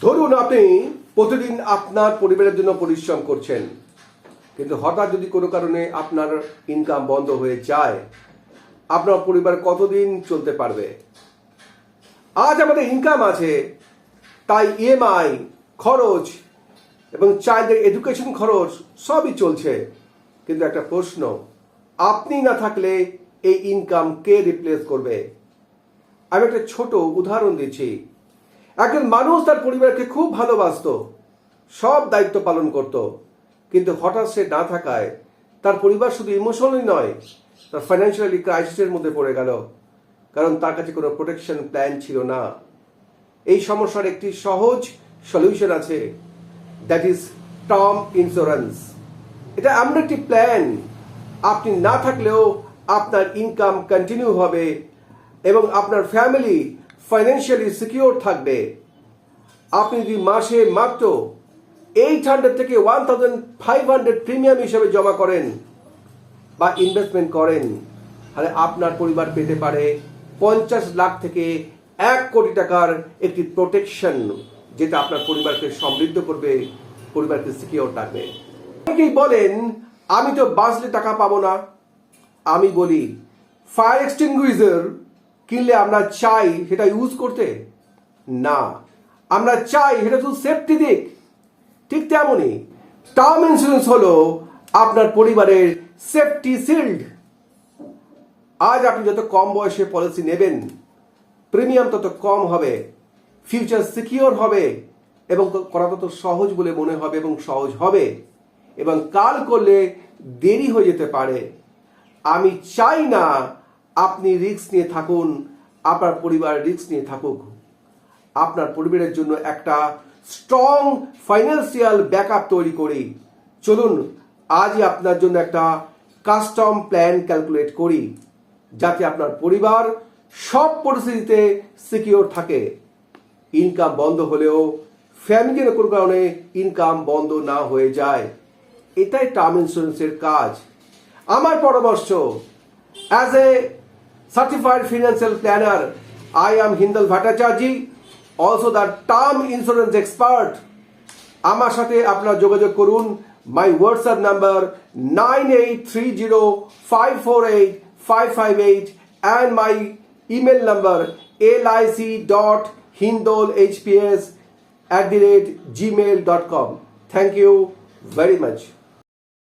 ধরুন আপনি প্রতিদিন আপনার পরিবারের জন্য পরিশ্রম করছেন, কিন্তু হঠাৎ যদি কোনো কারণে আপনার ইনকাম বন্ধ হয়ে যায়, আপনার পরিবার কতদিন চলতে পারবে? আজ আমাদের ইনকাম আছে, তাই ইএমআই খরচ এবং চাইল্ডের এডুকেশন খরচ সবই চলছে। কিন্তু একটা প্রশ্ন, আপনি না থাকলে এই ইনকাম কে রিপ্লেস করবে? আমি একটা ছোট উদাহরণ দিচ্ছি। একজন মানুষ তার পরিবারকে খুব ভালোবাসতো, সব দায়িত্ব পালন করত, কিন্তু হঠাৎ সে না থাকায় তার পরিবার শুধু ইমোশনালি নয়, তার ফাইন্যান্সিয়ালি ক্রাইসিসের মধ্যে পড়ে গেল, কারণ তার কাছে কোনো প্রোটেকশন প্ল্যান ছিল না। এই সমস্যার একটি সহজ সলিউশন আছে, দ্যাট ইজ টার্ম ইন্স্যুরেন্স। এটা এমন একটি প্ল্যান, আপনি না থাকলেও আপনার ইনকাম কন্টিনিউ হবে এবং আপনার ফ্যামিলি ফাইন্যান্সিয়ালি সিকিউর থাকবে। আপনি যদি মাসে মাত্র 800 থেকে 1500 প্রিমিয়াম হিসেবে জমা করেন বা ইনভেস্টমেন্ট করেন, তাহলে আপনার পরিবার পেতে পারে 50 লাখ থেকে 1 কোটি টাকার একটি প্রোটেকশন, যেটা আপনার পরিবারকে সমৃদ্ধ করবে, পরিবারকে সিকিউর থাকবে। অনেকেই বলেন আমি তো বাঁচলে টাকা পাবো না। আমি বলি, ফায়ার এক্সটিংগুইজার কিনলে আমরা চাই সেটা ইউজ করতে না, আমরা চাই সেটা শুধু সেফটি দিক। ঠিক তেমনই টার্ম ইন্স্যুরেন্স হলো আপনার পরিবারের সেফটি শিল্ড। আজ আপনি যত কম বয়সে পলিসি নেবেন, প্রিমিয়াম তত কম হবে, ফিউচার সিকিউর হবে এবং করা তত সহজ বলে মনে হবে এবং সহজ হবে, এবং কাল করলে দেরি হয়ে যেতে পারে। আমি চাই না আপনি রিস্ক নিয়ে থাকুন, আপনার পরিবার রিস্ক নিয়ে থাকুক। আপনার পরিবারের জন্য একটা স্ট্রং ফাইন্যান্সিয়াল ব্যাকআপ তৈরি করি। চলুন আজই আপনার জন্য একটা কাস্টম প্ল্যান ক্যালকুলেট করি, যাতে আপনার পরিবার সব পরিস্থিতিতে সিকিউর থাকে। ইনকাম বন্ধ হলেও ফ্যামিলির কোনো কারণে ইনকাম বন্ধ না হয়ে যায়, এটাই টার্ম ইন্স্যুরেন্সের কাজ। আমার পরামর্শ, as a certified financial planner, I am Hindal Bhattacharjee, also the term insurance expert. আমার সাথে আপনারা যোগাযোগ করুন। My WhatsApp number 9830548558 and my email number lic.hindolhps@gmail.com. Thank you very much.